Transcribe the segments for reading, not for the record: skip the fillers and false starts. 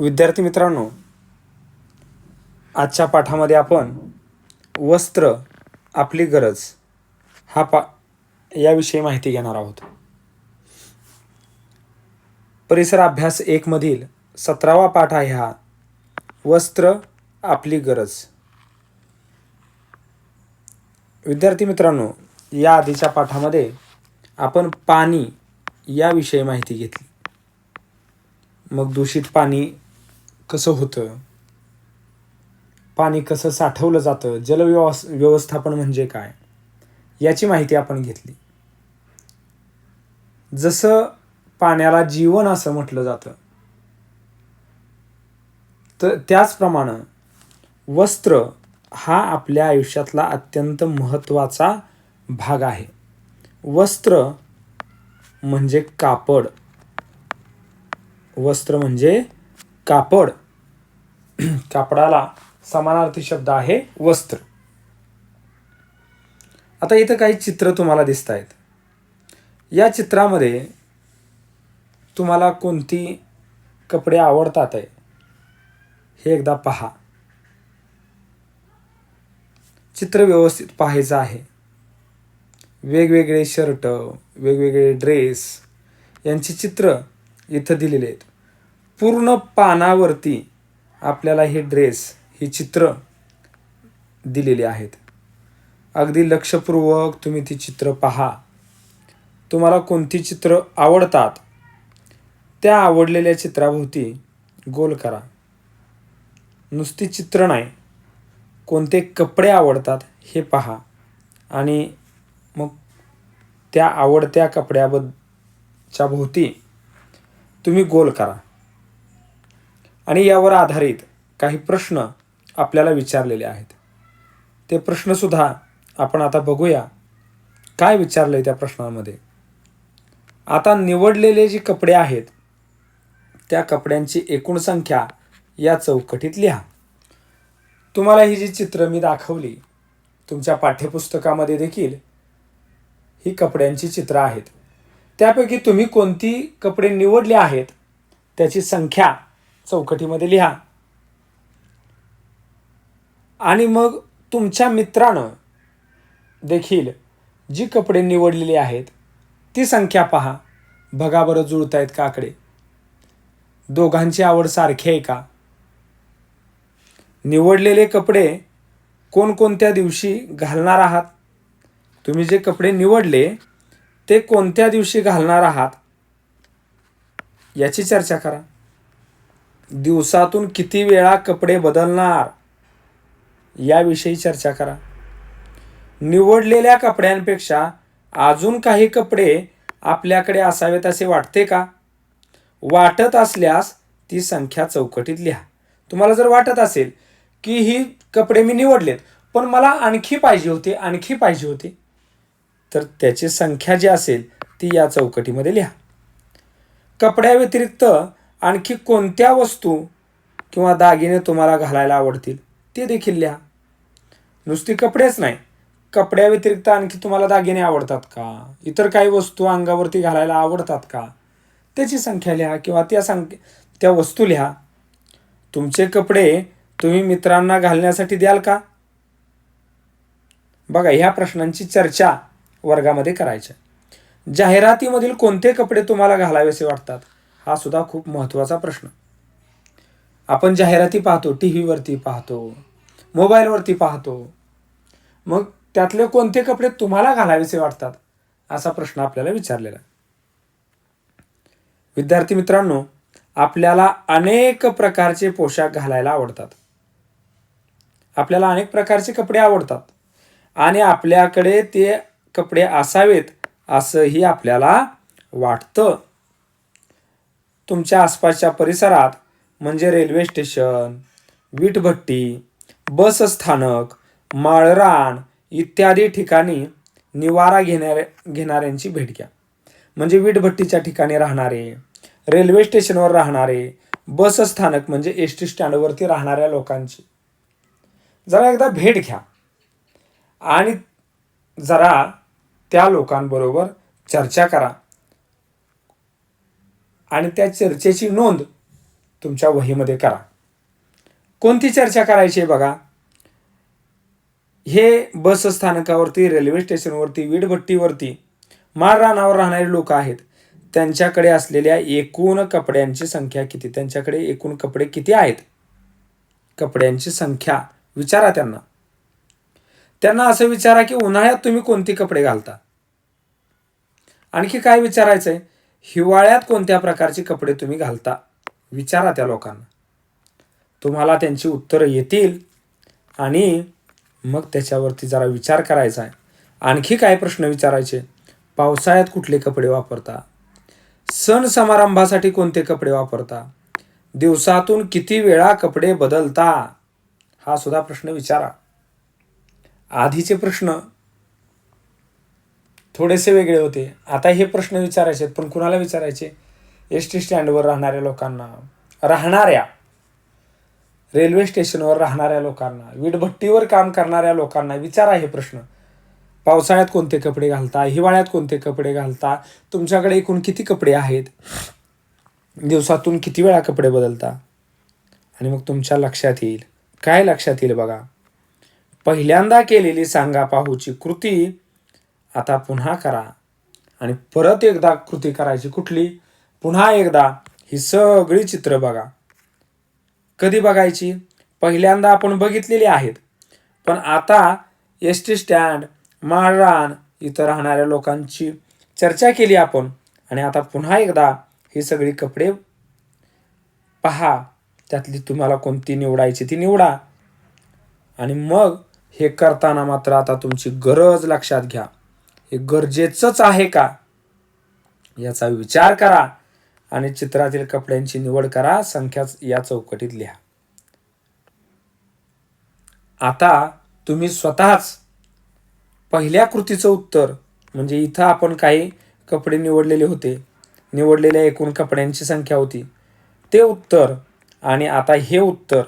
विद्यार्थी मित्रांनो, आजच्या पाठामध्ये आपण वस्त्र आपली गरज याविषयी माहिती घेणार आहोत. परिसर अभ्यास 1 मधील 17वा पाठ आहे हा वस्त्र आपली गरज. विद्यार्थी मित्रांनो, या आधीच्या पाठामध्ये आपण पाणी याविषयी माहिती घेतली. मग दूषित पाणी कसं होतं, पाणी कसं साठवलं जातं, व्यवस्थापन म्हणजे काय याची माहिती आपण घेतली. जसं पाण्याला जीवन असं म्हटलं जातं, तर त्याचप्रमाणे वस्त्र हा आपल्या आयुष्यातला अत्यंत महत्त्वाचा भाग आहे. वस्त्र म्हणजे कापड. वस्त्र म्हणजे कापड. कापडाला समानार्थी शब्द आहे वस्त्र. आता इथं काही चित्र तुम्हाला दिसत आहेत. या चित्रामध्ये तुम्हाला कोणती कपडे आवडतात आहे हे एकदा पहा. चित्र व्यवस्थित पाहायचं आहे. वेगवेगळे शर्ट, वेगवेगळे ड्रेस यांची चित्र इथं दिलेले आहेत. पूर्ण पानावरती आपल्याला हे ड्रेस, ही चित्र दिलेली आहेत. अगदी लक्षपूर्वक तुम्ही ती चित्र पहा. तुम्हाला कोणती चित्र आवडतात त्या आवडलेल्या चित्राभोवती गोल करा. नुसती चित्र नाही, कोणते कपडे आवडतात हे पहा आणि मग त्या आवडत्या कपड्याच्या भोवती तुम्ही गोल करा. आणि यावर आधारित काही प्रश्न आपल्याला विचारलेले आहेत. ते प्रश्नसुद्धा आपण आता बघूया काय विचारले त्या प्रश्नांमध्ये. आता निवडलेले जे कपडे आहेत त्या कपड्यांची एकूण संख्या या चौकटीत लिहा. तुम्हाला ही जी चित्र मी दाखवली, तुमच्या पाठ्यपुस्तकामध्ये देखील ही कपड्यांची चित्र आहेत. त्यापैकी तुम्ही कोणती कपडे निवडले आहेत त्याची संख्या चौकटीमध्ये लिहा. आणि मग तुमच्या मित्रानं देखील जी कपडे निवडलेली आहेत ती संख्या पहा. बघा बरं, जुळतायत का आकडे? दोघांची आवड सारखी आहे का? निवडलेले कपडे कोणकोणत्या दिवशी घालणार आहात? तुम्ही जे कपडे निवडले ते कोणत्या दिवशी घालणार आहात याची चर्चा करा. दिवसातून किती वेळा कपडे बदलणार याविषयी चर्चा करा. निवडलेल्या कपड्यांपेक्षा अजून काही कपडे आपल्याकडे असावेत असे वाटते का? वाटत असल्यास ती संख्या चौकटीत लिहा. तुम्हाला जर वाटत असेल की ही कपडे मी निवडलेत पण मला आणखी पाहिजे होते तर त्याची संख्या जी असेल ती या चौकटीमध्ये लिहा. कपड्याव्यतिरिक्त आणखी कोणत्या वस्तू किंवा दागिने तुम्हाला घालायला आवडतील ते देखील लिहा. नुसती कपडेच नाही, कपड्याव्यतिरिक्त आणखी तुम्हाला दागिने आवडतात का? इतर काही वस्तू अंगावरती घालायला आवडतात का? त्याची संख्या लिहा किंवा त्या वस्तू लिहा. तुमचे कपडे तुम्ही मित्रांना घालण्यासाठी द्याल का? बघा, ह्या प्रश्नांची चर्चा वर्गामध्ये करायच्या. जाहिरातीमधील कोणते कपडे तुम्हाला घालावेसे वाटतात हा सुद्धा खूप महत्त्वाचा प्रश्न. आपण जाहिराती पाहतो, टीव्हीवरती पाहतो, मोबाईलवरती पाहतो. मग त्यातले कोणते कपडे तुम्हाला घालावेसे वाटतात असा प्रश्न आपल्याला विचारलेला आहे. विद्यार्थी मित्रांनो, आपल्याला अनेक प्रकारचे पोशाख घालायला आवडतात. आपल्याला अनेक प्रकारचे कपडे आवडतात आणि आपल्याकडे ते कपडे असावेत असंही आपल्याला वाटतं. तुमच्या आसपासच्या परिसरात म्हणजे रेल्वे स्टेशन, वीटभट्टी, बस स्थानक, माळरान इत्यादी ठिकाणी निवारा घेणाऱ्यांची भेट घ्या. म्हणजे वीटभट्टीच्या ठिकाणी राहणारे, रेल्वे स्टेशनवर राहणारे, बस स्थानक म्हणजे एस टी स्टँडवरती राहणाऱ्या लोकांची जरा एकदा भेट घ्या आणि जरा त्या लोकांबरोबर चर्चा करा आणि त्या चर्चेची नोंद तुमच्या वहीमध्ये करा. कोणती चर्चा करायची आहे बघा. हे बस स्थानकावरती, रेल्वे स्टेशनवरती, वीटभट्टीवरती माळरानावर राहणारे लोक आहेत. त्यांच्याकडे असलेल्या एकूण कपड्यांची संख्या किती? त्यांच्याकडे एकूण कपडे किती आहेत? कपड्यांची संख्या विचारा त्यांना. त्यांना असं विचारा की उन्हाळ्यात तुम्ही कोणती कपडे घालता. आणखी काय विचारायचंय? हिवाळ्यात कोणत्या प्रकारचे कपडे तुम्ही घालता? विचारा त्या लोकांना. तुम्हाला त्यांची उत्तरं येतील आणि मग त्याच्यावरती जरा विचार करायचा आहे. आणखी काय प्रश्न विचारायचे? पावसाळ्यात कुठले कपडे वापरता? सण समारंभासाठी कोणते कपडे वापरता? दिवसातून किती वेळा कपडे बदलता? हा सुद्धा प्रश्न विचारा. आधीचे प्रश्न थोडेसे वेगळे होते. आता हे प्रश्न विचारायचे पण कुणाला विचारायचे? एस टी स्टँडवर राहणाऱ्या लोकांना, रेल्वे स्टेशनवर राहणाऱ्या लोकांना, वीटभट्टीवर काम करणाऱ्या लोकांना विचारा हे प्रश्न. पावसाळ्यात कोणते कपडे घालता? हिवाळ्यात कोणते कपडे घालता? तुमच्याकडे एकूण किती कपडे आहेत? दिवसातून किती वेळा कपडे बदलता? आणि मग तुमच्या लक्षात येईल. काय लक्षात येईल बघा. पहिल्यांदा केलेली सांगा पाहूची कृती आता पुन्हा करा आणि परत एकदा कृती करायची. कुठली? पुन्हा एकदा ही सगळी चित्र बघा. कधी बघायची? पहिल्यांदा आपण बघितलेली आहेत, पण आता एस टी स्टँड, माळरान, इथं राहणाऱ्या लोकांची चर्चा केली आपण आणि आता पुन्हा एकदा ही सगळी कपडे पहा. त्यातली तुम्हाला कोणती निवडायची ती निवडा. आणि मग हे करताना मात्र आता तुमची गरज लक्षात घ्या. हे गरजेचंच आहे का याचा विचार करा आणि चित्रातील कपड्यांची निवड करा. संख्या या चौकटीत लिहा. आता तुम्ही स्वतःच पहिल्या कृतीचं उत्तर, म्हणजे इथं आपण काही कपडे निवडलेले होते, निवडलेल्या एकूण कपड्यांची संख्या होती, ते उत्तर आणि आता हे उत्तर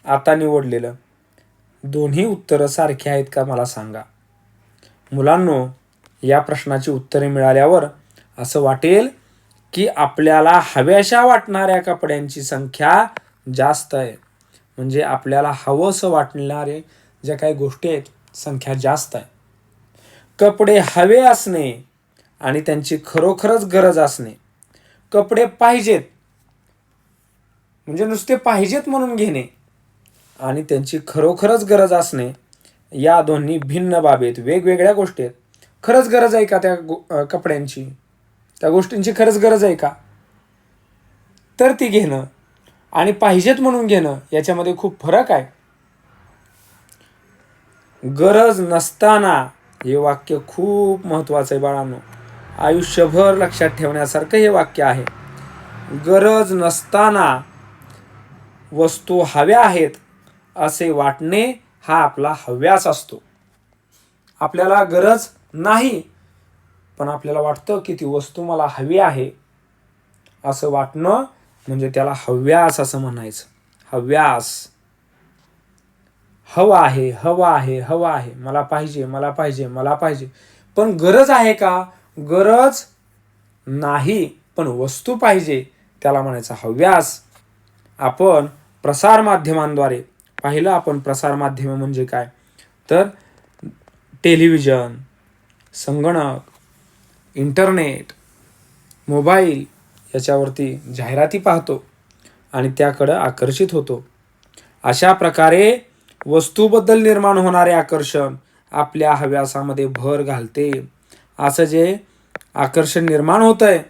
आता निवडलेलं, दोन्ही उत्तरं सारखी आहेत का मला सांगा. मुलांनो, या प्रश्नाची उत्तरे मिळाल्यावर असं वाटेल की आपल्याला हव्याशा वाटणाऱ्या कपड्यांची संख्या जास्त आहे. म्हणजे आपल्याला हवंसं वाटणारे ज्या काही गोष्टी आहेत संख्या जास्त आहे. कपडे हवे असणे आणि त्यांची खरोखरच गरज असणे, कपडे पाहिजेत म्हणजे नुसते पाहिजेत म्हणून घेणे आणि त्यांची खरोखरच गरज असणे, या दोन्ही भिन्न बाबी आहेत, वेगवेगळ्या गोष्टी आहेत. खरंच गरज आहे का त्या कपड्यांची? त्या गोष्टींची खरंच गरज आहे का? तर ती घेणं आणि पाहिजेत म्हणून घेणं याच्यामध्ये खूप फरक आहे. गरज नसताना हे वाक्य खूप महत्त्वाचं आहे बाळांनो. आयुष्यभर लक्षात ठेवण्यासारखं हे वाक्य आहे. गरज नसताना वस्तू हव्या आहेत असे वाटणे हा आपला हव्यास असतो. आपल्याला गरज नाही पण आपल्याला वाटतं की ती वस्तू मला हवी आहे असं वाटणं म्हणजे त्याला हव्यास असं म्हणायचं. हव्यास. हवा आहे, हवा आहे, हवा आहे, मला पाहिजे, मला पाहिजे, मला पाहिजे. पण गरज आहे का? गरज नाही पण वस्तू पाहिजे, त्याला म्हणायचं हव्यास. आपण प्रसारमाध्यमांद्वारे पाहिलं. आपण प्रसारमाध्यम म्हणजे काय? तर टेलिव्हिजन, संगणक, इंटरनेट, मोबाईल याच्यावरती जाहिराती पाहतो आणि त्याकडं आकर्षित होतो. अशा प्रकारे वस्तूबद्दल निर्माण होणारे आकर्षण आपल्या हव्यासामध्ये भर घालते. असं जे आकर्षण निर्माण होतंय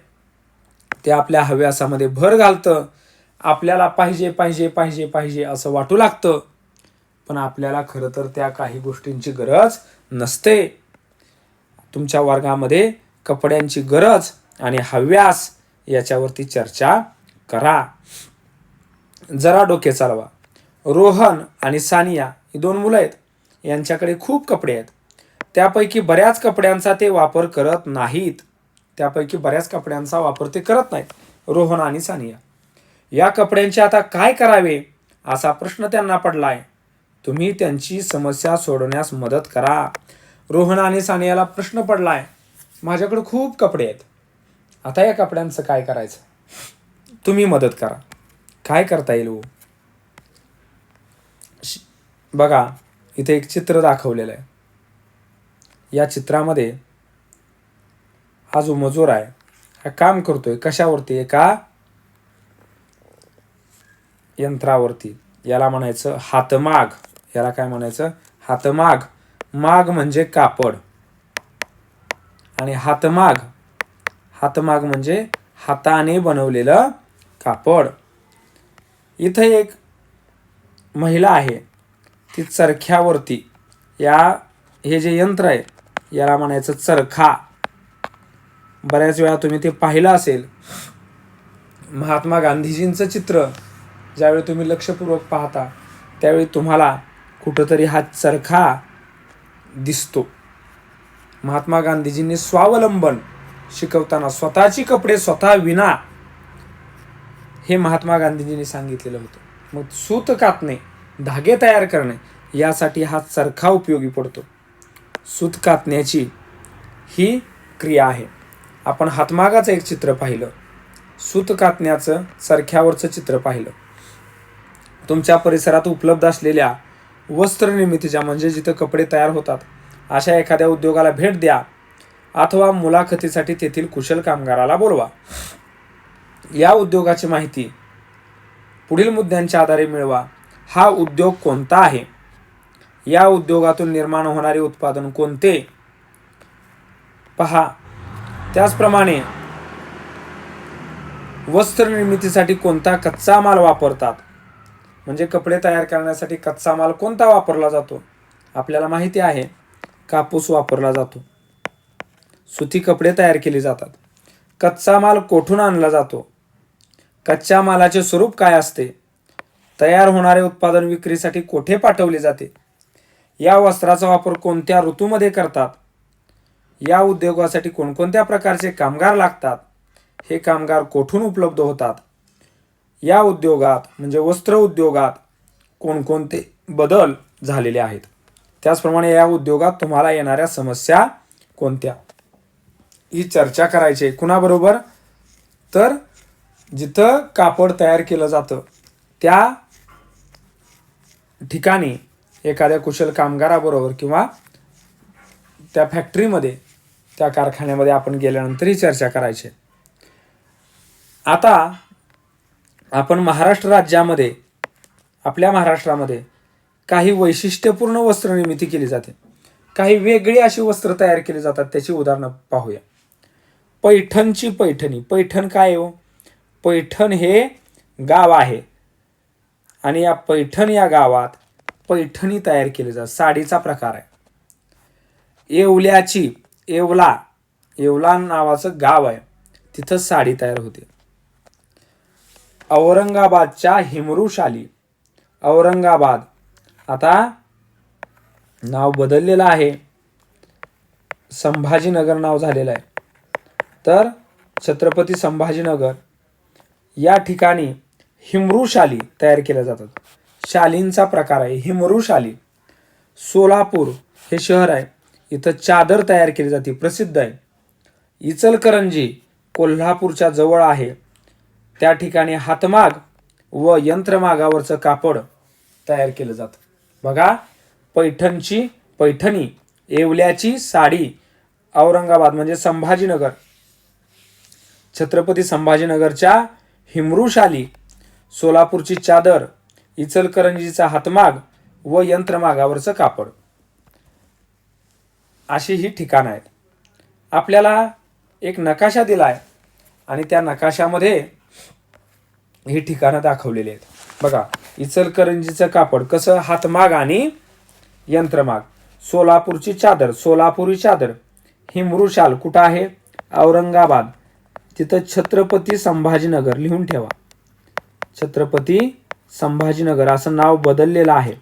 ते आपल्या हव्यासामध्ये भर घालतं. आपल्याला पाहिजे पाहिजे पाहिजे पाहिजे असं वाटू लागतं, पण आपल्याला खरं तर त्या काही गोष्टींची गरज नसते. तुमच्या वर्गामध्ये कपड्यांची गरज आणि हव्यास याच्यावरती चर्चा करा. जरा डोके चालवा. रोहन आणि सानिया ही दोन मुलं आहेत. यांच्याकडे खूप कपडे आहेत. त्यापैकी बऱ्याच कपड्यांचा ते वापर करत नाहीत. रोहन आणि सानिया. या कपड्यांचे आता काय करावे असा प्रश्न त्यांना पडलाय. तुम्ही त्यांची समस्या सोडवण्यास मदत करा. रोहन आणि सानियाला प्रश्न पडलाय, माझ्याकडे खूप कपडे आहेत, आता या कपड्यांचं काय करायचं? तुम्ही मदत करा. काय करता येईल हो? बघा, इथे एक चित्र दाखवलेलं आहे. या चित्रामध्ये हा जो मजूर आहे हा काम करतोय कशावरती? एका यंत्रावरती. याला म्हणायचं हातमाग. याला काय म्हणायचं? हातमाग. माग म्हणजे कापड आणि हातमाग, हातमाग म्हणजे हाताने बनवलेलं कापड. इथं एक महिला आहे, ती चरख्यावरती, हे जे यंत्र आहे याला म्हणायचं चरखा. बऱ्याच वेळा तुम्ही ते पाहिलं असेल. महात्मा गांधीजींचं चित्र ज्यावेळी तुम्ही लक्षपूर्वक पाहता त्यावेळी तुम्हाला कुठंतरी हा चरखा दिसतो. महात्मा गांधीजींनी स्वावलंबन शिकवताना स्वतःची कपडे स्वतः विणा हे महात्मा गांधीजींनी सांगितलेलं होतं. मग सूत कातणे, धागे तयार करणे यासाठी हा चरखा उपयोगी पडतो. सूत कातण्याची ही क्रिया आहे. आपण हातमागाचं एक चित्र पाहिलं, सूत कातण्याचं चरख्यावरचं चित्र पाहिलं. तुमच्या परिसरात उपलब्ध असलेल्या वस्त्रनिर्मितीच्या म्हणजे जिथं कपडे तयार होतात अशा एखाद्या उद्योगाला भेट द्या अथवा मुलाखतीसाठी तेथील कुशल कामगाराला बोलवा. या उद्योगाची माहिती पुढील मुद्द्यांच्या आधारे मिळवा. हा उद्योग कोणता आहे? या उद्योगातून निर्माण होणारे उत्पादन कोणते? पहा. त्याचप्रमाणे वस्त्र निर्मितीसाठी कोणता कच्चा माल वापरतात? म्हणजे कपडे तयार करण्यासाठी कच्चा माल कोणता वापरला जातो? आपल्याला माहिती आहे, कापूस वापरला जातो. सुती कपडे तयार केले जातात. कच्चा माल कोठून आणला जातो? कच्च्या मालाचे स्वरूप काय असते? तयार होणारे उत्पादन विक्रीसाठी कोठे पाठवले जाते? या वस्त्राचा वापर कोणत्या ऋतूमध्ये करतात? या उद्योगासाठी कोणकोणत्या प्रकारचे कामगार लागतात? हे कामगार कोठून उपलब्ध होतात? या उद्योगात म्हणजे वस्त्र उद्योगात कोणकोणते बदल झालेले आहेत? त्याचप्रमाणे या उद्योगात तुम्हाला येणाऱ्या समस्या कोणत्या? ही चर्चा करायची. कुणाबरोबर? तर जिथं कापड तयार केलं जातं त्या ठिकाणी एखाद्या कुशल कामगाराबरोबर किंवा त्या फॅक्टरीमध्ये, त्या कारखान्यामध्ये आपण गेल्यानंतर ही चर्चा करायची. आता आपण महाराष्ट्र राज्यामध्ये, आपल्या महाराष्ट्रामध्ये काही वैशिष्ट्यपूर्ण वस्त्र निर्मिती केली जाते. काही वेगळी अशी वस्त्र तयार केली जातात. त्याची उदाहरणं पाहूया. पैठणची पैठणी. पैठण काय हो? पैठण हे गाव आहे आणि या पैठण या गावात पैठणी तयार केली जाते. साडीचा प्रकार आहे. येवल्याची, येवला नावाचं गाव आहे, तिथं साडी तयार होते. औरंगाबादच्या हिमरूशाली. औरंगाबाद आता नाव बदललेलं आहे, संभाजीनगर नाव झालेलं आहे. तर छत्रपती संभाजीनगर या ठिकाणी हिमरूशाली तयार केल्या जातात. शालींचा प्रकार आहे हिमरूशाली. सोलापूर हे शहर आहे, इथं चादर तयार केली जाते, प्रसिद्ध आहे. इचलकरंजी कोल्हापूरच्या जवळ आहे, त्या ठिकाणी हातमाग व यंत्रमागावरचं कापड तयार केलं जातं. बघा, पैठणची पैठणी, येवल्याची साडी, औरंगाबाद म्हणजे संभाजीनगर, छत्रपती संभाजीनगरच्या हिमरूशाली, सोलापूरची चादर, इचलकरंजीचा हातमाग व यंत्रमागावरचं कापड, अशी ही ठिकाणं आहेत. आपल्याला एक नकाशा दिला आहे आणि त्या नकाशामध्ये ही ठिकाणं दाखवलेली आहेत. बघा, इचलकरंजीचं कापड कसं, हातमाग आणि यंत्रमाग. सोलापूरची चादर, सोलापुरी चादर. हिमरूशाल कुठं आहे? औरंगाबाद. तिथं छत्रपती संभाजीनगर लिहून ठेवा. छत्रपती संभाजीनगर असं नाव बदललेलं आहे.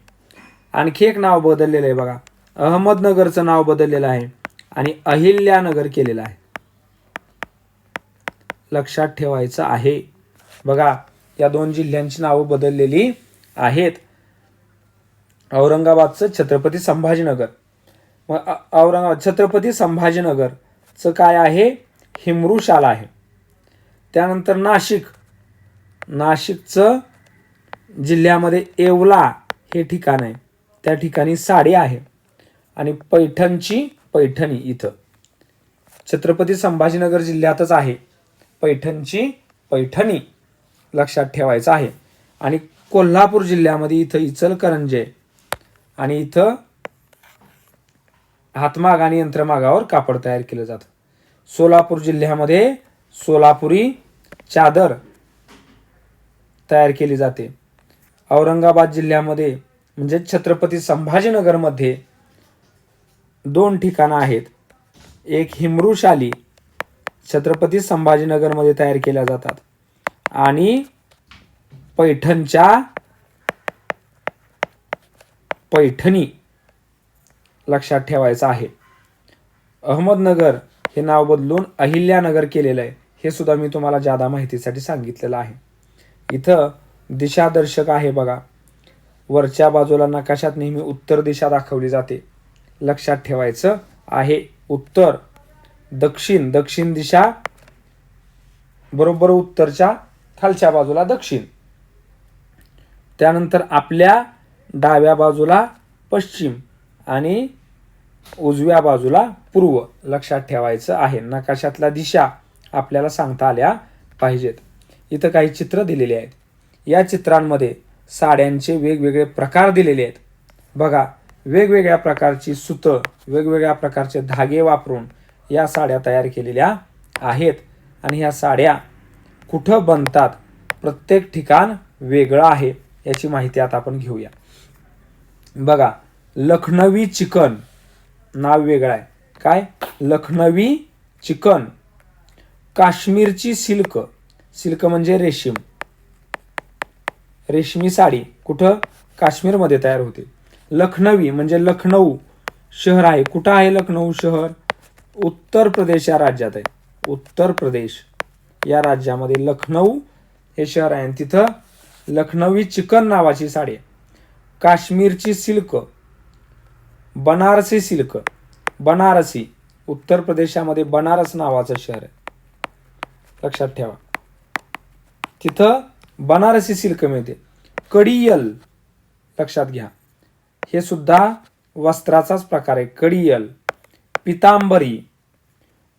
आणखी एक नाव बदललेलं आहे बघा, अहमदनगरचं नाव बदललेलं आहे आणि अहिल्यानगर केलेलं आहे. लक्षात ठेवायचं आहे. बघा, या दोन जिल्ह्यांची नावं बदललेली आहेत. औरंगाबादचं छत्रपती संभाजीनगर, मग औरंगाबाद छत्रपती संभाजीनगरचं काय आहे? हिमरूशाल आहे. त्यानंतर नाशिक, नाशिकचं जिल्ह्यामध्ये येवला हे ठिकाण आहे, त्या ठिकाणी साडी आहे. आणि पैठणची पैठणी इथं छत्रपती संभाजीनगर जिल्ह्यातच आहे. पैठणची पैठणी लक्षात ठेवायचं आहे. आणि कोल्हापूर जिल्ह्यामध्ये इथं इचलकरंजी आणि इथं हातमाग आणि यंत्रमागावर कापड तयार केलं जातं. सोलापूर जिल्ह्यामध्ये सोलापुरी चादर तयार केली जाते. औरंगाबाद जिल्ह्यामध्ये म्हणजे छत्रपती संभाजीनगरमध्ये 2 ठिकाणं आहेत. एक हिमरूशाली छत्रपती संभाजीनगरमध्ये तयार केल्या जातात आणि पैठणच्या पैठणी लक्षात ठेवायचं आहे. अहमदनगर हे नाव बदलून अहिल्यानगर केलेलं आहे. हे सुद्धा मी तुम्हाला जादा माहितीसाठी सांगितलेलं आहे. इथं दिशादर्शक आहे बघा. वरच्या बाजूला नकाशात नेहमी उत्तर दिशा दाखवली जाते. लक्षात ठेवायचं आहे. उत्तर, दक्षिण, दक्षिण दिशा बरोबर उत्तरच्या खालच्या बाजूला दक्षिण. त्यानंतर आपल्या डाव्या बाजूला पश्चिम आणि उजव्या बाजूला पूर्व लक्षात ठेवायचं आहे. नकाशातल्या दिशा आपल्याला सांगता आल्या पाहिजेत. इथं काही चित्र दिलेली आहेत. या चित्रांमध्ये साड्यांचे वेगवेगळे प्रकार दिलेले आहेत. बघा, वेगवेगळ्या प्रकारची सुतं, वेगवेगळ्या प्रकारचे धागे वापरून या साड्या तयार केलेल्या आहेत. आणि ह्या साड्या कुठं बनतात, प्रत्येक ठिकाण वेगळं आहे. याची माहिती आता आपण घेऊया. बघा, लखनवी चिकन नाव वेगळं आहे. काय? लखनवी चिकन. काश्मीरची सिल्क, सिल्क म्हणजे रेशीम, रेशमी साडी कुठं? काश्मीरमध्ये तयार होते. लखनवी म्हणजे लखनऊ शहर आहे. कुठं आहे लखनऊ शहर? उत्तर प्रदेश या राज्यात आहे. उत्तर प्रदेश या राज्यामध्ये लखनऊ हे शहर आहे. तिथं लखनवी चिकन नावाची साडी आहे. काश्मीरची सिल्क, बनारसी सिल्क, बनारसी उत्तर प्रदेशामध्ये बनारस नावाचं शहर आहे. लक्षात ठेवा, तिथं बनारसी सिल्क मिळते. कडियल लक्षात घ्या, हे सुद्धा वस्त्राचाच प्रकार आहे. कडियल, पितांबरी,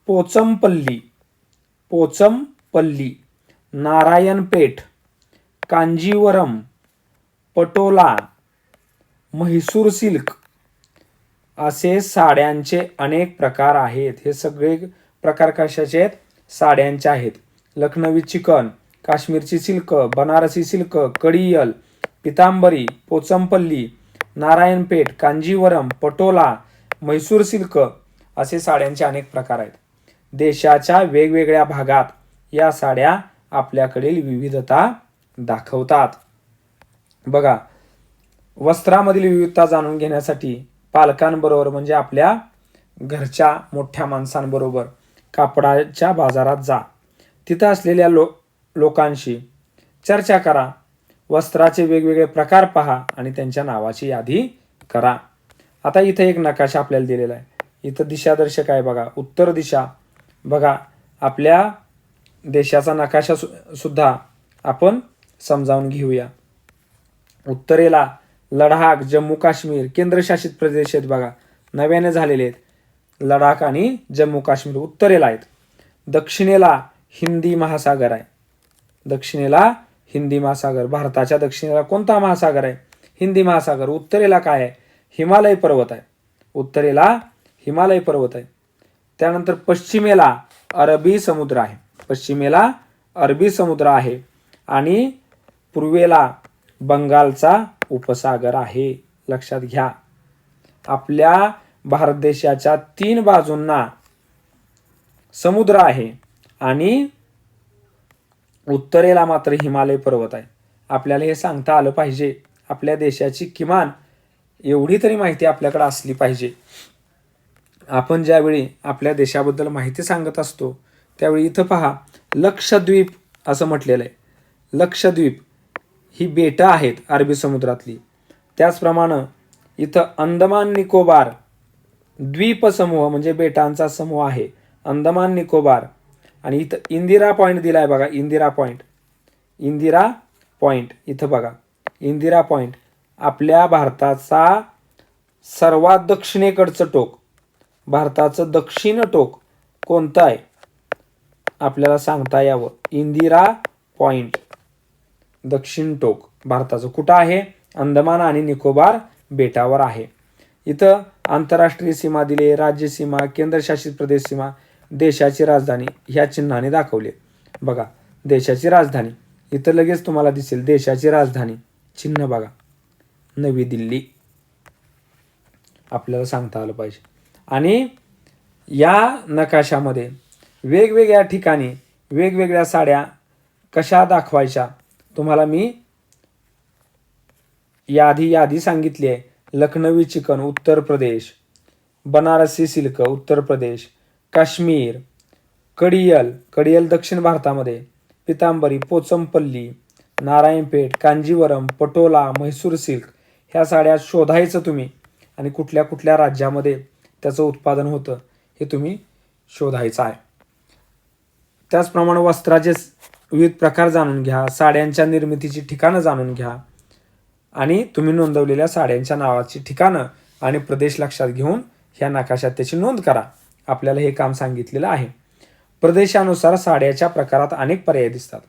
पोचमपल्ली, पोचमपल्ली, नारायणपेठ, कांजीवरम, पटोला, म्हैसूर सिल्क असे साड्यांचे अनेक प्रकार आहेत. हे सगळे प्रकार कशाचे आहेत? साड्यांचे आहेत. लखनवी चिकन, काश्मीरची सिल्क, बनारसी सिल्क, कडियल, पितांबरी, पोचमपल्ली, नारायणपेठ, कांजीवरम, पटोला, म्हैसूर सिल्क असे साड्यांचे अनेक प्रकार आहेत. देशाच्या वेगवेगळ्या भागात या साड्या आपल्याकडील विविधता दाखवतात. बघा, वस्त्रामधील विविधता जाणून घेण्यासाठी पालकांबरोबर म्हणजे आपल्या घरच्या मोठ्या माणसांबरोबर कापडाच्या बाजारात जा. तिथं असलेल्या लोकांशी चर्चा करा. वस्त्राचे वेगवेगळे प्रकार पहा आणि त्यांच्या नावाची यादी करा. आता इथं एक नकाशा आपल्याला दिलेला आहे. इथं दिशादर्शक आहे बघा. उत्तर दिशा. बघा, आपल्या देशाचा नकाशा सुद्धा आपण समजावून घेऊया. उत्तरेला लडाख, जम्मू काश्मीर केंद्रशासित प्रदेश आहेत. बघा, नव्याने झालेले आहेत. लडाख आणि जम्मू काश्मीर उत्तरेला आहेत. दक्षिणेला हिंदी महासागर आहे. दक्षिणेला हिंदी महासागर. भारताच्या दक्षिणेला कोणता महासागर आहे? हिंदी महासागर. उत्तरेला काय आहे? हिमालय पर्वत आहे. उत्तरेला हिमालय पर्वत आहे. त्यानंतर पश्चिमेला अरबी समुद्र आहे. पश्चिमेला अरबी समुद्र आहे आणि पूर्वेला बंगालचा उपसागर आहे. लक्षात घ्या, आपल्या भारत देशाच्या 3 बाजूंना समुद्र आहे आणि उत्तरेला मात्र हिमालय पर्वत आहे. आपल्याला हे सांगता आलं पाहिजे. आपल्या देशाची किमान एवढी तरी माहिती आपल्याकडे असली पाहिजे. आपण ज्यावेळी आपल्या देशाबद्दल माहिती सांगत असतो त्यावेळी इथं पहा, लक्षद्वीप असं म्हटलेलं आहे. लक्षद्वीप ही बेटं आहेत अरबी समुद्रातली. त्याचप्रमाणे इथं अंदमान निकोबार द्वीपसमूह म्हणजे बेटांचा समूह आहे. अंदमान निकोबार. आणि इथं इंदिरा पॉइंट दिलाय बघा. इंदिरा पॉइंट, इंदिरा पॉइंट इथं बघा. इंदिरा पॉईंट आपल्या भारताचा सर्वात दक्षिणेकडचं टोक, भारताचं दक्षिण टोक कोणतं आहे आपल्याला सांगता यावं. इंदिरा पॉईंट दक्षिण टोक भारताचं कुठं आहे? अंदमान आणि निकोबार बेटावर आहे. इथं आंतरराष्ट्रीय सीमा दिले, राज्य सीमा, केंद्रशासित प्रदेश सीमा, देशाची राजधानी ह्या चिन्हाने दाखवले. बघा देशाची राजधानी इथं लगेच तुम्हाला दिसेल, देशाची राजधानी चिन्ह बघा नवी दिल्ली आपल्याला सांगता आलं पाहिजे. आणि या नकाशामध्ये वेगवेगळ्या ठिकाणी वेगवेगळ्या साड्या कशा दाखवायच्या तुम्हाला मी यादी सांगितली आहे. लखनवी चिकन उत्तर प्रदेश, बनारसी सिल्क उत्तर प्रदेश, काश्मीर, कडियल दक्षिण भारतामध्ये, पितांबरी, पोचमपल्ली, नारायणपेठ, कांजीवरम, पटोला, म्हैसूर सिल्क ह्या साड्या शोधायचं तुम्ही आणि कुठल्या कुठल्या राज्यामध्ये त्याचं उत्पादन होतं हे तुम्ही शोधायचं आहे. त्याचप्रमाणे वस्त्राचे विविध प्रकार जाणून घ्या, साड्यांच्या निर्मितीची ठिकाणं जाणून घ्या आणि तुम्ही नोंदवलेल्या साड्यांच्या नावाची ठिकाणं आणि प्रदेश लक्षात घेऊन ह्या नकाशात त्याची नोंद करा. आपल्याला हे काम सांगितलेलं आहे. प्रदेशानुसार साड्याच्या प्रकारात अनेक पर्याय दिसतात.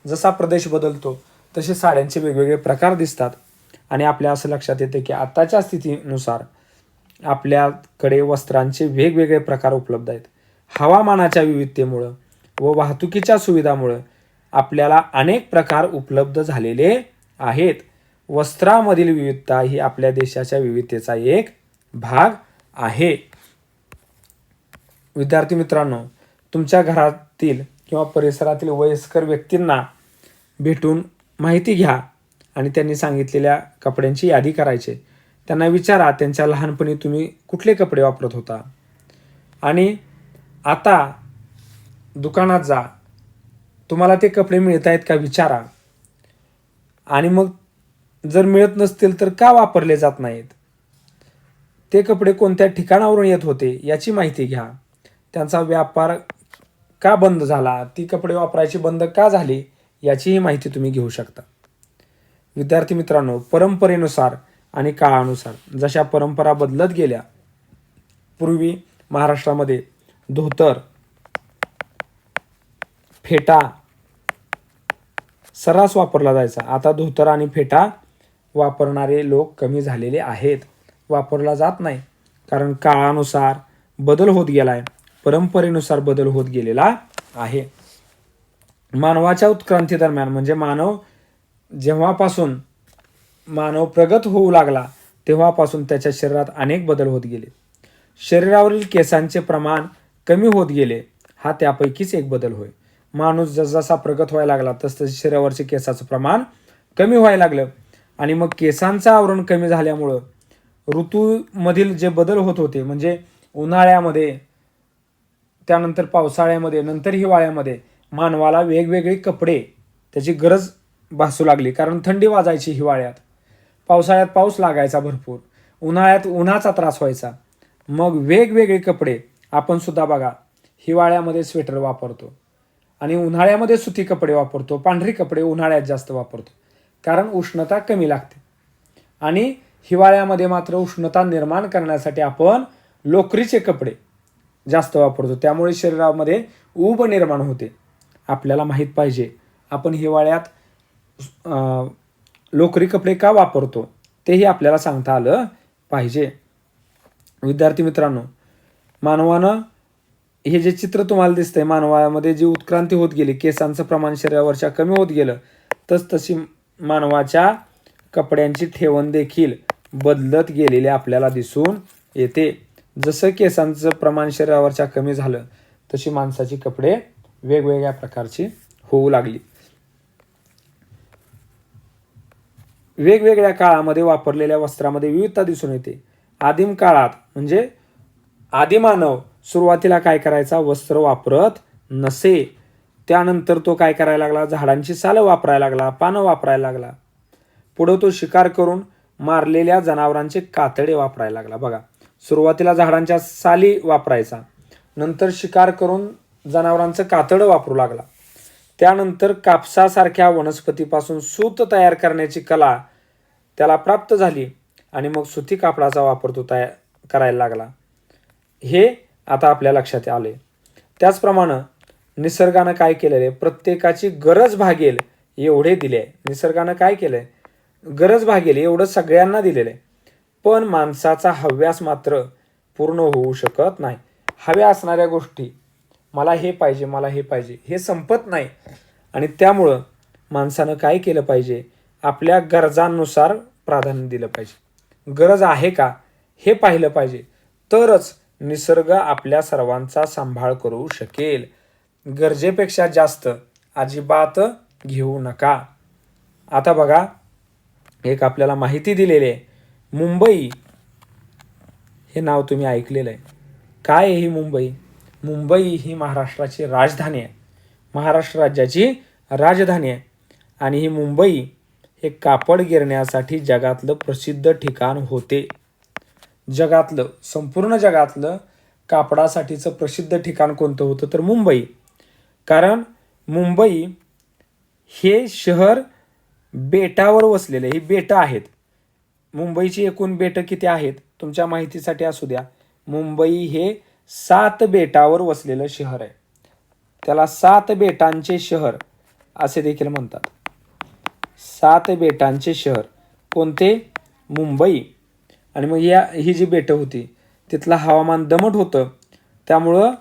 जसा प्रदेश बदलतो तसे साड्यांचे वेगवेगळे प्रकार दिसतात आणि आपल्या असं लक्षात येते की आताच्या स्थितीनुसार आपल्याकडे वस्त्रांचे वेगवेगळे प्रकार उपलब्ध आहेत. हवामानाच्या विविधतेमुळं व वाहतुकीच्या सुविधामुळं आपल्याला अनेक प्रकार उपलब्ध झालेले आहेत. वस्त्रामधील विविधता ही आपल्या देशाच्या विविधतेचा एक भाग आहे. विद्यार्थी मित्रांनो, तुमच्या घरातील किंवा परिसरातील वयस्कर व्यक्तींना भेटून माहिती घ्या आणि त्यांनी सांगितलेल्या कपड्यांची यादी करायची. त्यांना विचारा त्यांच्या लहानपणी तुम्ही कुठले कपडे वापरत होता आणि आता दुकानात जा, तुम्हाला ते कपडे मिळत आहेत का विचारा आणि मग जर मिळत नसतील तर का वापरले जात नाहीत, ते कपडे कोणत्या ठिकाणावरून येत होते याची माहिती घ्या. त्यांचा व्यापार का बंद झाला, ती कपडे वापरायची बंद का झाली याचीही माहिती तुम्ही घेऊ शकता. विद्यार्थी मित्रांनो, परंपरेनुसार आणि काळानुसार जशा परंपरा बदलत गेल्या, पूर्वी महाराष्ट्रामध्ये धोतर, फेटा सर्रास वापरला जायचा. आता धोतर आणि फेटा वापरणारे लोक कमी झालेले आहेत, वापरला जात नाही. कारण काळानुसार बदल होत गेलाय, परंपरेनुसार बदल होत गेलेला आहे. मानवाच्या उत्क्रांती दरम्यान म्हणजे जेव्हापासून मानव प्रगत होऊ लागला तेव्हापासून त्याच्या शरीरात अनेक बदल होत गेले. शरीरावरील केसांचे प्रमाण कमी होत गेले, हा त्यापैकीच एक बदल होय. माणूस जसजसा प्रगत व्हायला लागला तसतसे शरीरावरचे केसाचं प्रमाण कमी व्हायला लागलं आणि मग केसांचं आवरण कमी झाल्यामुळं ऋतूमधील जे बदल होत होते, म्हणजे उन्हाळ्यामध्ये, त्यानंतर पावसाळ्यामध्ये, नंतर हिवाळ्यामध्ये मानवाला वेगवेगळे कपडे त्याची गरज भासू लागली. कारण थंडी वाजायची हिवाळ्यात, पावसाळ्यात पाऊस लागायचा भरपूर, उन्हाळ्यात उन्हाचा त्रास व्हायचा. मग वेगवेगळे कपडे आपण सुद्धा बघा, हिवाळ्यामध्ये स्वेटर वापरतो आणि उन्हाळ्यामध्ये सुती कपडे वापरतो, पांढरी कपडे उन्हाळ्यात जास्त वापरतो कारण उष्णता कमी लागते. आणि हिवाळ्यामध्ये मात्र उष्णता निर्माण करण्यासाठी आपण लोकरीचे कपडे जास्त वापरतो, त्यामुळे शरीरामध्ये ऊब निर्माण होते. आपल्याला माहीत पाहिजे आपण हिवाळ्यात लोकरी कपडे का वापरतो तेही आपल्याला सांगता आलं पाहिजे. विद्यार्थी मित्रांनो, मानवानं हे जे चित्र तुम्हाला दिसतंय, मानवामध्ये जी उत्क्रांती होत गेली, केसांचं प्रमाण शरीरावरच्या कमी होत गेलं, तशी मानवाच्या कपड्यांची ठेवण देखील बदलत गेलेले आपल्याला दिसून येते. जसं केसांचं प्रमाण शरीरावरच्या कमी झालं तशी माणसाची कपडे वेगवेगळ्या प्रकारची होऊ लागली. वेगवेगळ्या काळामध्ये वापरलेल्या वस्त्रामध्ये विविधता दिसून येते. आदिम काळात म्हणजे आदिमानव सुरुवातीला काय करायचा, वस्त्र वापरत नसे. त्यानंतर तो काय करायला लागला, झाडांची सालं वापरायला लागला, पानं वापरायला लागला. पुढं तो शिकार करून मारलेल्या जनावरांचे कातडे वापरायला लागला. बघा, सुरुवातीला झाडांच्या साली वापरायचा, नंतर शिकार करून जनावरांचं कातडं वापरू लागला. त्यानंतर कापसासारख्या वनस्पतीपासून सूत तयार करण्याची कला त्याला प्राप्त झाली आणि मग सुती कापडाचा वापर तो करायला लागला. हे आता आपल्या लक्षात आले. त्याचप्रमाणे निसर्गानं काय केलेलं आहे, प्रत्येकाची गरज भागेल एवढे दिले आहे. निसर्गानं काय केलंय, गरज भागेल एवढं सगळ्यांना दिलेलं आहे. पण माणसाचा हव्यास मात्र पूर्ण होऊ शकत नाही. हव्या असणाऱ्या गोष्टी, मला हे पाहिजे, मला हे पाहिजे, हे संपत नाही. आणि त्यामुळं माणसानं काय केलं पाहिजे, आपल्या गरजांनुसार प्राधान्य दिलं पाहिजे. गरज आहे का हे पाहिलं पाहिजे, तरच निसर्ग आपल्या सर्वांचा सांभाळ करू शकेल. गरजेपेक्षा जास्त अजिबात घेऊ नका. आता बघा, एक आपल्याला माहिती दिलेली आहे. मुंबई हे नाव तुम्ही ऐकलेलं आहे. काय आहे ही मुंबई? मुंबई ही महाराष्ट्राची राजधानी आहे. महाराष्ट्र राज्याची राजधानी आहे. आणि ही मुंबई हे कापड गिरण्यासाठी जगातलं प्रसिद्ध ठिकाण होते. जगातलं, संपूर्ण जगातलं कापडासाठीचं प्रसिद्ध ठिकाण कोणतं होतं तर मुंबई. कारण मुंबई हे शहर बेटावर वसलेले, ही बेटं आहेत. मुंबईची एकूण बेटं किती आहेत तुमच्या माहितीसाठी असू द्या. मुंबई हे 7 बेटावर वसलेलं शहर आहे. त्याला 7 बेटांचे शहर असे देखील म्हणतात. 7 बेटांचे शहर कोणते? मुंबई. आणि मग ही जी बेटं होती तिथलं हवामान दमट होतं, त्यामुळं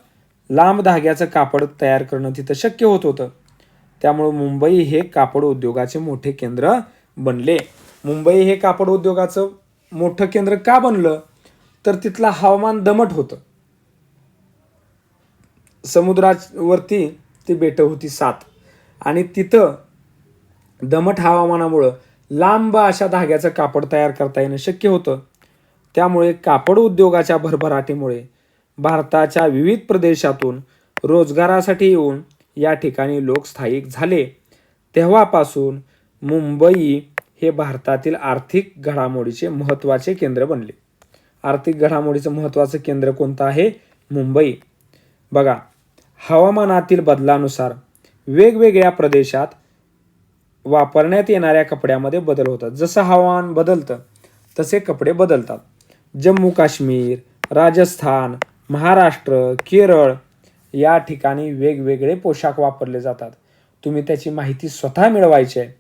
लांब धाग्याचं कापड तयार करणं तिथं शक्य होत होतं. त्यामुळं मुंबई हे कापड उद्योगाचे मोठे केंद्र बनले. मुंबई हे कापड उद्योगाचं मोठं केंद्र का बनलं तर तिथलं हवामान दमट होतं. समुद्रावरती ती बेटं होती 7 आणि तिथं दमट हवामानामुळं लांब अशा धाग्याचं कापड तयार करता येणं शक्य होतं. त्यामुळे कापड उद्योगाच्या भरभराटीमुळे भारताच्या विविध प्रदेशातून रोजगारासाठी येऊन या ठिकाणी लोक स्थायिक झाले. तेव्हापासून मुंबई हे भारतातील आर्थिक घडामोडीचे महत्त्वाचे केंद्र बनले. आर्थिक घडामोडीचं महत्त्वाचं केंद्र कोणतं आहे? मुंबई. बघा, हवामानातील बदलानुसार वेगवेगळ्या प्रदेशात वापरण्यात येणाऱ्या कपड्यामध्ये बदल होतात. जसं हवामान बदलतं तसे कपडे बदलतात. जम्मू काश्मीर, राजस्थान, महाराष्ट्र, केरळ या ठिकाणी वेगवेगळे पोशाख वापरले जातात. तुम्ही त्याची माहिती स्वतः मिळवायची आहे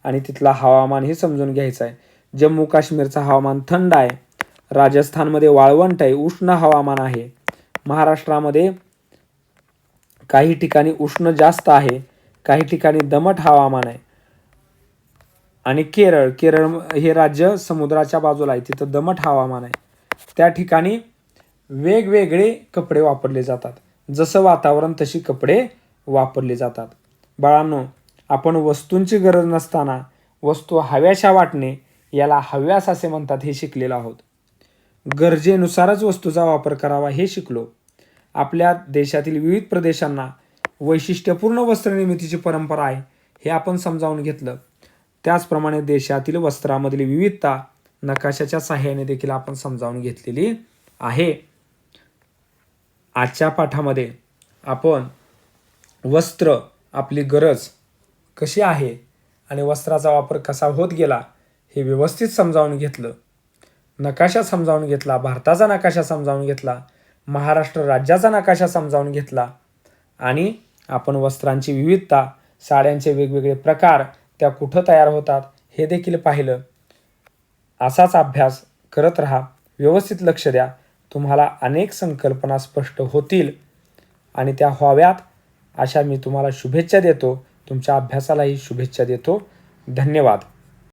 आणि तिथला हवामान हे समजून घ्यायचं आहे. जम्मू काश्मीरचं हवामान थंड आहे. राजस्थानमध्ये वाळवंट आहे, उष्ण हवामान आहे. महाराष्ट्रामध्ये काही ठिकाणी उष्ण जास्त आहे, काही ठिकाणी दमट हवामान आहे. आणि केरळ हे राज्य समुद्राच्या बाजूला आहे, तिथं दमट हवामान आहे. त्या ठिकाणी वेगवेगळे कपडे वापरले जातात. जसं वातावरण तशी कपडे वापरले जातात. बाळांनो, आपण वस्तूंची गरज नसताना वस्तू हव्याशा वाटणे याला हव्यास असे म्हणतात हे शिकलेलो आहोत. गरजेनुसारच वस्तूचा वापर करावा हे शिकलो. आपल्या देशातील विविध प्रदेशांना वैशिष्ट्यपूर्ण वस्त्रनिर्मितीची परंपरा आहे हे आपण समजावून घेतलं. त्याचप्रमाणे देशातील वस्त्रामधील विविधता नकाशाच्या सहाय्याने देखील आपण समजावून घेतलेली आहे. आजच्या पाठामध्ये आपण वस्त्र, आपली गरज कशी आहे आणि वस्त्राचा वापर कसा होत गेला हे व्यवस्थित समजावून घेतलं. नकाशा समजावून घेतला, भारताचा नकाशा समजावून घेतला, महाराष्ट्र राज्याचा नकाशा समजावून घेतला आणि आपण वस्त्रांची विविधता, साड्यांचे वेगवेगळे प्रकार, त्या कुठं तयार होतात हे देखील पाहिलं. असाच अभ्यास करत राहा, व्यवस्थित लक्ष द्या. तुम्हाला अनेक संकल्पना स्पष्ट होतील आणि त्या व्हाव्यात अशा मी तुम्हाला शुभेच्छा देतो. तुमच्या अभ्यासालाही शुभेच्छा देतो. धन्यवाद.